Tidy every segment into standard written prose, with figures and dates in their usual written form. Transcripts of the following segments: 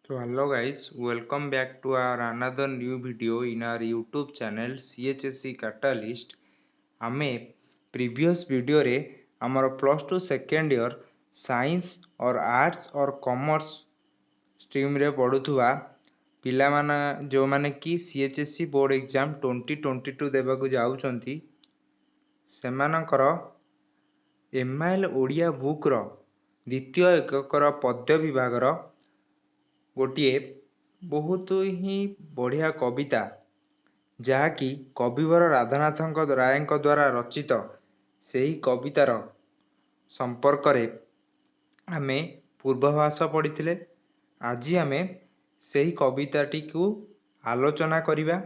So hello guys, welcome back to our another new video in our YouTube channel CHSC Catalyst। आमे previous video रे हमर plus two second year science और arts और commerce stream रे पढ़ुथुवा पिला माना जो माने कि CHSC बोर्ड एग्जाम 2022 देबाकू जाउचंती सेमानकर MIL ओडिया बुक रो द्वितीय एककर पद्य विभाग रो गोटे बहुत ही बढ़िया कविता जहाँकि कविवर राधानाथ राय द्वारा रचित से ही कवितार संपर्क आमे पूर्वाभास पढ़ी आज आमे से ही कविताटी को आलोचना करिबा।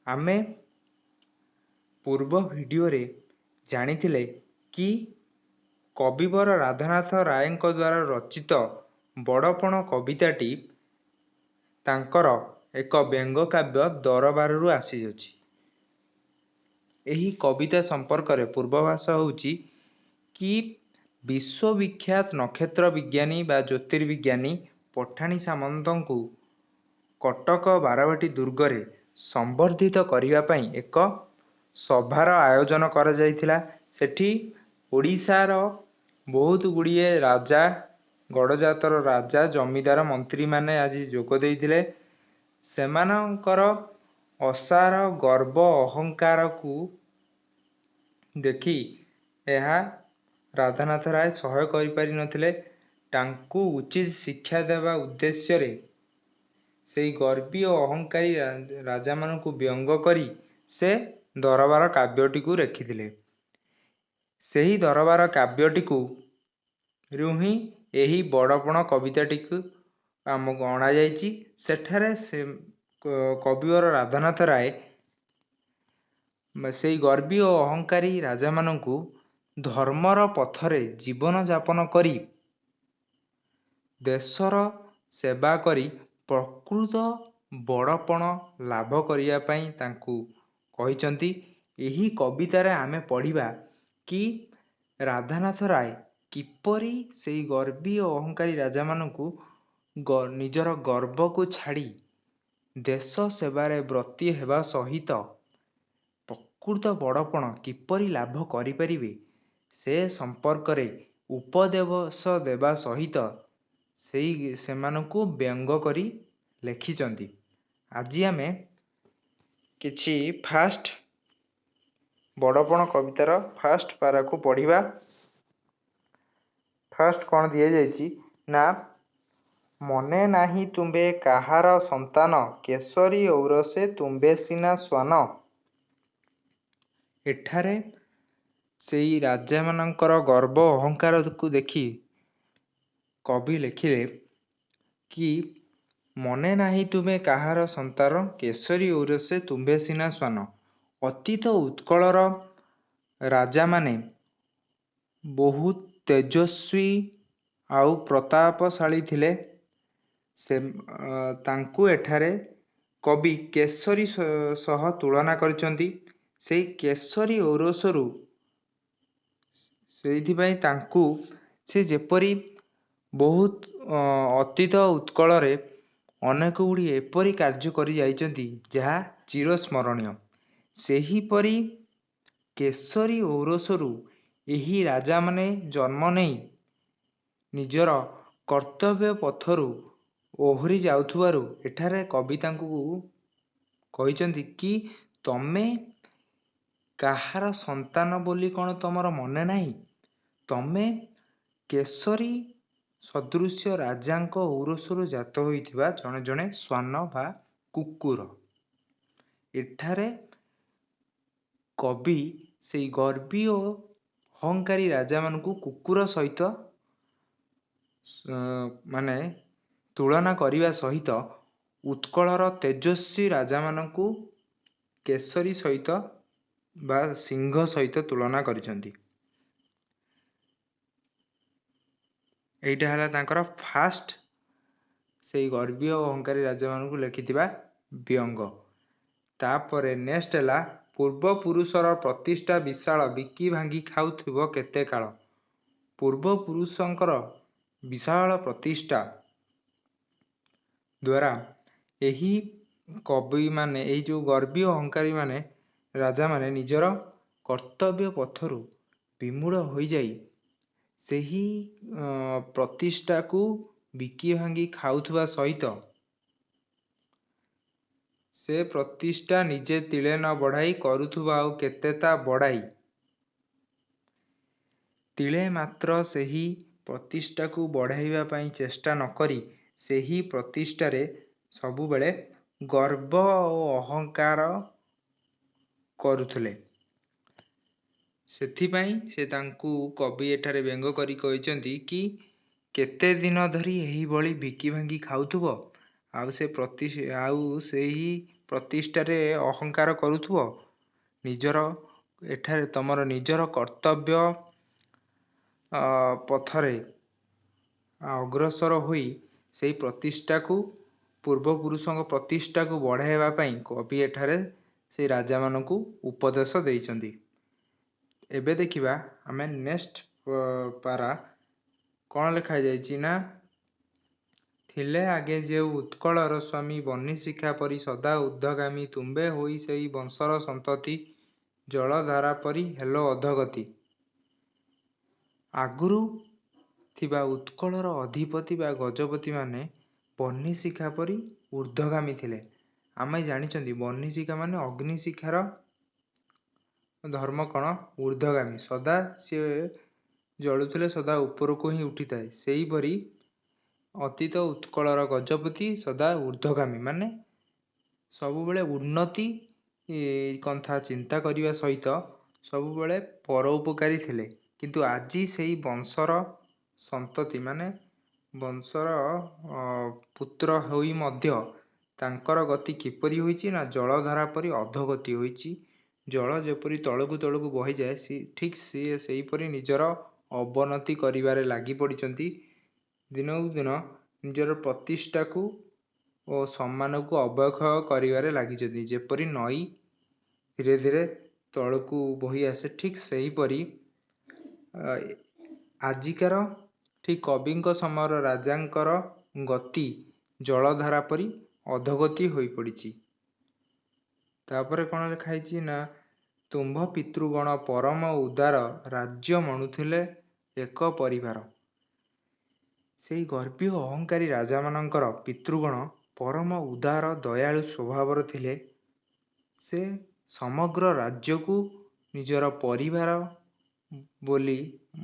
आमे पूर्व वीडियो रे जानिथिले कि कविवर राधानाथ राय द्वारा रचित बड़पण कविताटी तांकर एक व्यंग काव्य दरबार आसी अछि। एही कविता संपर्क रे पूर्वाभास होउची कि विश्वविख्यात नक्षत्र विज्ञानी बा ज्योतिर्विज्ञानी पठाणी सामंतଙ୍କୁ कटक बारवाटी दुर्ग रे संवर्धित करिवा पई एक सभार आयोजन करा जायतिला। सेठी ओडिशार बहुत गुड़िए राजा गड़जातर राजा जमीदार मंत्री माने आज जोग देइथिले। सेमानकर असार गर्व अहंकार को देखि एहा राधानाथ राय सहय करि पारि नथिले। तांकु उचित शिक्षा देवा उद्देश्य रे सेई गर्वी और अहंकारी राजा मानकु व्यंग करी से दरबार काव्यटी को रखिथिले। सेही दरबार काव्यटी को रुही एही बड़पण कविताटी को आमको अणा जाइछि। सेठारे से कविवर राधानाथ राय से गर्वी और अहंकारी राजा मानकु धर्मर पथरे जीवन जापन करी देशर सेवा करी प्रकृत बड़पण लाभ करिया पई तांकु कहिचंती। एही कवितारे आमे पढ़िबा कि राधानाथ राय किपरि सेई गर्वी और अहंकारी राजा मानकु निजर गर्व को छाड़ी देश सेवारे व्रती हेबा सहित प्रकृत बड़पण किपरि लाभ करिपारिबे से संपर्क रे उपदेश देवा सहित सेई सेमानकु व्यंग करी लेखिचंती। आज आमे किछि फास्ट बड़पण कवितार फास्ट पारा को पढ़िबा। फास्ट कौन दिए जाइछि ना मने नाही तुंबे काहार संतान केसरी औरसे तुंबे सिना स्वान। एठारे सेई राजा मानकर गर्व अहंकार को देखि कवि लिखिले कि मने नाही तुमे काहार संतान केसरी औरसे तुंबे सिना स्वान। अतीत उत्कलर राजा माने बहुत तेजस्वी आउ प्रतापशाली थिले। से तांकु एठारे कवि केसरी सह तुलना करिसंती। सेई केसरी औरसरु सेइथिबाई तांकु से जेपरी बहुत अतीत उत्कल रे अनेक गुड़ी एपरी कार्य करि जाइचंती जहा चिरस्मरणीय। सेहीपरि केसरी औरसरु एही राजा माने जन्म नहीं निजर कर्तव्य पथरु ओहरी जाउथुवारु एठारे कवि तांकु कहिचंती कि तमे काहार संतान बोली कौन तमर मने नाही। तमे केसरी सदृश्य राजांक औरसरु जात होइथिबा जणे जणे स्वान बा कुकुर। एठारे कवि सेई गर्वी और अहंकारी राजा मानकु कुकुर सहित माने तुलना करिवा सहित उत्कलर तेजस्वी राजा मानकु केसरी सहित बा सिंह सहित तुलना करिसंती। एइटा हला तांकर फास्ट सेई गर्वी और अहंकारी राजा मानकु लिखिथिबा व्यंग। तापरे नेक्स्ट हला पूर्व पुरुषर प्रतिष्ठा विशाल बिकी भांगी खाउथिबो केते काल। पूर्व पुरुषंकर विशाल प्रतिष्ठा ଦ୍ୱାରା ଏହି କବିମାନେ, ଏଇ ଯେଉଁ ଗର୍ବୀ ଅହଙ୍କାରୀମାନେ, ରାଜାମାନେ ନିଜର କର୍ତ୍ତବ୍ୟ ପଥରୁ ବିମୂଢ଼ ହୋଇଯାଇ ସେହି ପ୍ରତିଷ୍ଠାକୁ ବିକି ଭାଙ୍ଗି ଖାଉଥିବା ସହିତ ସେ ପ୍ରତିଷ୍ଠା ନିଜେ ତିଳେ ନ ବଢ଼ାଇ କରୁଥିବା ଆଉ କେତେ ତା ବଢ଼ାଇ ତିଳେ ମାତ୍ର ସେହି ପ୍ରତିଷ୍ଠାକୁ ବଢ଼ାଇବା ପାଇଁ ଚେଷ୍ଟା ନ କରି ସେହି ପ୍ରତିଷ୍ଠାରେ ସବୁବେଳେ ଗର୍ବ ଓ ଅହଙ୍କାର କରୁଥିଲେ। ସେଥିପାଇଁ ସେ ତାଙ୍କୁ କବି ଏଠାରେ ବ୍ୟଙ୍ଗ କରି କହିଛନ୍ତି କି କେତେ ଦିନ ଧରି ଏହିଭଳି ବିକି ଭାଙ୍ଗି ଖାଉଥିବ, ଆଉ ସେହି ପ୍ରତିଷ୍ଠାରେ ଅହଙ୍କାର କରୁଥିବ। ଏଠାରେ ତମର ନିଜର କର୍ତ୍ତବ୍ୟ ପଥରେ ଅଗ୍ରସର ହୋଇ ସେହି ପ୍ରତିଷ୍ଠାକୁ, ପୂର୍ବପୁରୁଷଙ୍କ ପ୍ରତିଷ୍ଠାକୁ ବଢ଼ାଇବା ପାଇଁ କବି ଏଠାରେ ସେହି ରାଜାମାନଙ୍କୁ ଉପଦେଶ ଦେଇଛନ୍ତି। ଏବେ ଦେଖିବା ଆମେ ନେକ୍ସଟ ପାରା କ'ଣ ଲେଖାଯାଇଛି ନା, ଥିଲେ ଆଗେ ଯେଉ ଉତ୍କଳର ସ୍ୱାମୀ ବହ୍ନିଶିଖା ପରି ସଦା ଊର୍ଦ୍ଧ୍ୱଗାମୀ, ତୁମ୍ଭେ ହୋଇ ସେହି ବଂଶର ସନ୍ତତି, ଜଳଧାରା ପରି ହେଲ ଅଧୋଗତି। ଆଗରୁ ଥିବା ଉତ୍କଳର ଅଧିପତି ବା ଗଜପତିମାନେ ବହ୍ନିଶିଖା ପରି ଊର୍ଦ୍ଧ୍ୱଗାମୀ ଥିଲେ। ଆମେ ଜାଣିଛନ୍ତି ବହ୍ନିଶିଖା ମାନେ ଅଗ୍ନିଶିଖାର ଧର୍ମ କ'ଣ? ଊର୍ଦ୍ଧ୍ୱଗାମୀ। ସଦା ସିଏ ଜଳୁଥିଲେ, ସଦା ଉପରକୁ ହିଁ ଉଠିଥାଏ। ସେହିପରି ଅତୀତ ଉତ୍କଳର ଗଜପତି ସଦା ଊର୍ଦ୍ଧ୍ୱଗାମୀ, ମାନେ ସବୁବେଳେ ଉନ୍ନତି କଥା ଚିନ୍ତା କରିବା ସହିତ ସବୁବେଳେ ପରୋପକାରୀ ଥିଲେ। କିନ୍ତୁ ଆଜି ସେହି ବଂଶର ସନ୍ତତି, ମାନେ ବଂଶର ପୁତ୍ର ହୋଇ ମଧ୍ୟ ତାଙ୍କର ଗତି କିପରି ହୋଇଛି ନା, ଜଳଧାରା ପରି ଅଧୋଗତି ହୋଇଛି। ଜଳ ଯେପରି ତଳକୁ ତଳକୁ ବହିଯାଏ, ଠିକ୍ ସିଏ ସେହିପରି ନିଜର ଅବନତି କରିବାରେ ଲାଗି ପଡ଼ିଛନ୍ତି। ଦିନକୁ ଦିନ ନିଜର ପ୍ରତିଷ୍ଠାକୁ ଓ ସମ୍ମାନକୁ ଅବକ୍ଷୟ କରିବାରେ ଲାଗିଛନ୍ତି। ଯେପରି ନଈ ଧୀରେ ଧୀରେ ତଳକୁ ବହି ଆସେ, ଠିକ୍ ସେହିପରି ଆଜିକାର ଠିକ୍ କବିଙ୍କ ସମୟର ରାଜାଙ୍କର ଗତି ଜଳଧାରା ପରି ଅଧୋଗତି ହୋଇପଡ଼ିଛି। ତାପରେ କ'ଣ ଲେଖାହେଇଛି ନା, ତୁମ୍ଭ ପିତୃଗଣ ପରମ ଉଦାର, ରାଜ୍ୟ ମଣୁଥିଲେ ଏକ ପରିବାର। ସେହି ଗର୍ବୀ ଓ ଅହଙ୍କାରୀ ରାଜାମାନଙ୍କର ପିତୃଗଣ ପରମ ଉଦାର, ଦୟାଳୁ ସ୍ୱଭାବର ଥିଲେ। ସେ ସମଗ୍ର ରାଜ୍ୟକୁ ନିଜର ପରିବାର ବୋଲି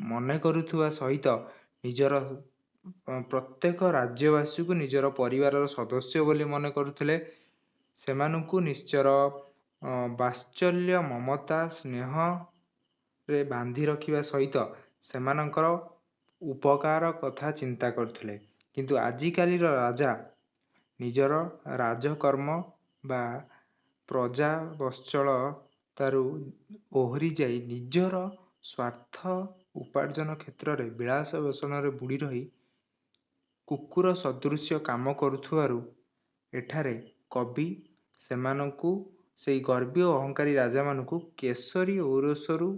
ମନେ କରୁଥିବା ସହିତ ନିଜର ପ୍ରତ୍ୟେକ ରାଜ୍ୟବାସୀକୁ ନିଜର ପରିବାରର ସଦସ୍ୟ ବୋଲି ମନେ କରୁଥିଲେ। ସେମାନଙ୍କୁ ନିଶ୍ଚର ବାତ୍ସଲ୍ୟ, ମମତା, ସ୍ନେହରେ ବାନ୍ଧି ରଖିବା ସହିତ ସେମାନଙ୍କର ଉପକାର କଥା ଚିନ୍ତା କରୁଥିଲେ। କିନ୍ତୁ ଆଜିକାଲିର ରାଜା ନିଜର ରାଜକର୍ମ ବା ପ୍ରଜାବତ୍ସଳତାରୁ ଓହରି ଯାଇ ନିଜର ସ୍ୱାର୍ଥ ଉପାର୍ଜନ କ୍ଷେତ୍ରରେ ବିଳାସ ବ୍ୟସନରେ ବୁଡ଼ି ରହି କୁକୁର ସଦୃଶ୍ୟ କାମ କରୁଥିବାରୁ ଏଠାରେ କବି ସେମାନଙ୍କୁ, ସେହି ଗର୍ବୀ ଓ ଅହଙ୍କାରୀ ରାଜାମାନଙ୍କୁ କେଶରୀ ଔରସରୁ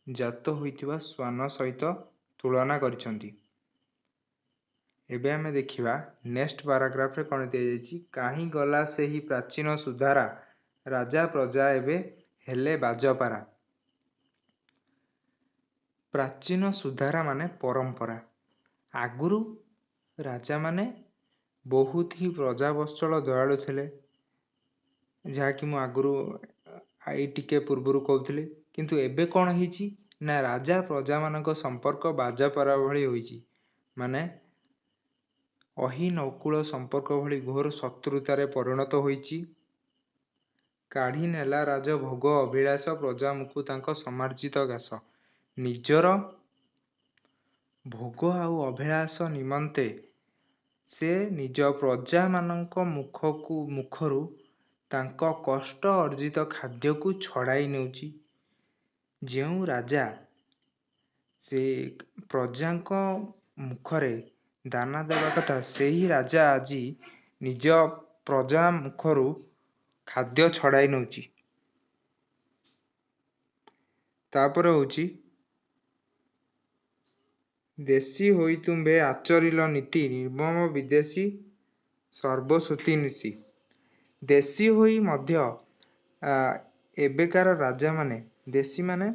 ଜାତ ହୋଇଥିବା ଶ୍ୱାନ ସହିତ ତୁଳନା କରିଛନ୍ତି। ଏବେ ଆମେ ଦେଖିବା ନେକ୍ସଟ ପାରାଗ୍ରାଫରେ କ'ଣ ଦିଆଯାଇଛି। କାହିଁ ଗଲା ସେହି ପ୍ରାଚୀନ ସୁଧାରା, ରାଜା ପ୍ରଜା ଏବେ ହେଲେ ବାଜପାରା। ପ୍ରାଚୀନ ସୁଧାରା ମାନେ ପରମ୍ପରା। ଆଗରୁ ରାଜାମାନେ ବହୁତ ହିଁ ପ୍ରଜାବତ୍ସଳ, ଦୟାଳୁ ଥିଲେ, ଯାହାକି ମୁଁ ଆଗରୁ ଟିକେ ପୂର୍ବରୁ କହୁଥିଲି। କିନ୍ତୁ ଏବେ କ'ଣ ହେଇଛି ନା, ରାଜା ପ୍ରଜାମାନଙ୍କ ସମ୍ପର୍କ ବାଜପାରା ଭଳି ହୋଇଛି। ମାନେ ଅହିନକୁଳ ସମ୍ପର୍କ ଭଳି ଘୋର ଶତ୍ରୁତାରେ ପରିଣତ ହୋଇଛି। କାଢ଼ି ନେଲା ରାଜ ଭୋଗ ଅଭିଳାଷ, ପ୍ରଜାମୁଖୁ ତାଙ୍କ ସମାର୍ଜିତ ଘାସ। ନିଜର ଭୋଗ ଆଉ ଅଭିଳାଷ ନିମନ୍ତେ ସେ ନିଜ ପ୍ରଜାମାନଙ୍କ ମୁଖରୁ ତାଙ୍କ କଷ୍ଟ ଅର୍ଜିତ ଖାଦ୍ୟକୁ ଛଡ଼ାଇ ନେଉଛି। ଯେଉଁ ରାଜା ସେ ପ୍ରଜାଙ୍କ ମୁଖରେ ଦାନା ଦେବା କଥା, ସେହି ରାଜା ଆଜି ନିଜ ପ୍ରଜା ମୁଖରୁ ଖାଦ୍ୟ ଛଡ଼ାଇ ନେଉଛି। ତାପରେ ହେଉଛି, ଦେଶୀ ହୋଇ ତୁମ୍ଭେ ଆଚରିଲ ନୀତି, ନିର୍ମମ ବିଦେଶୀ ସର୍ବଶ୍ରୁତିନିସି। ଦେଶୀ ହୋଇ ମଧ୍ୟ ଏବେକାର ରାଜାମାନେ ଦେଶୀମାନେ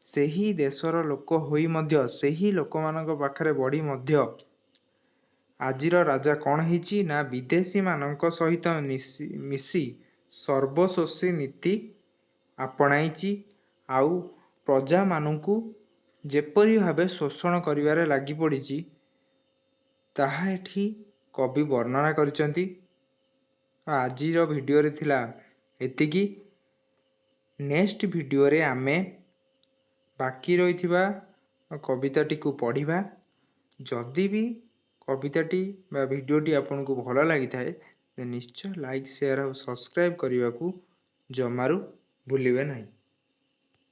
ସେହି ଦେଶର ଲୋକ ହୋଇ ମଧ୍ୟ ସେହି ଲୋକମାନଙ୍କ ପାଖରେ ବଢ଼ି ମଧ୍ୟ ଆଜିର ରାଜା କ'ଣ ହେଇଛି ନା ବିଦେଶୀମାନଙ୍କ ସହିତ ମିଶି ସର୍ବଶୋଷୀ ନୀତି ଆପଣାଇଛି। ଆଉ ପ୍ରଜାମାନଙ୍କୁ ଯେପରି ଭାବେ ଶୋଷଣ କରିବାରେ ଲାଗି ପଡ଼ିଛି ତାହା ଏଠି କବି ବର୍ଣ୍ଣନା କରିଛନ୍ତି। ଆଜିର ଭିଡ଼ିଓରେ ଥିଲା ଏତିକି। ନେକ୍ସଟ ଭିଡ଼ିଓରେ ଆମେ ବାକି ରହିଥିବା କବିତାଟିକୁ ପଢ଼ିବା। ଯଦି ବି କବିତାଟି ବା ଭିଡ଼ିଓଟି ଆପଣଙ୍କୁ ଭଲ ଲାଗିଥାଏ ନିଶ୍ଚୟ ଲାଇକ୍, ସେୟାର ଆଉ ସବସ୍କ୍ରାଇବ୍ କରିବାକୁ ଜମାରୁ ଭୁଲିବେ ନାହିଁ।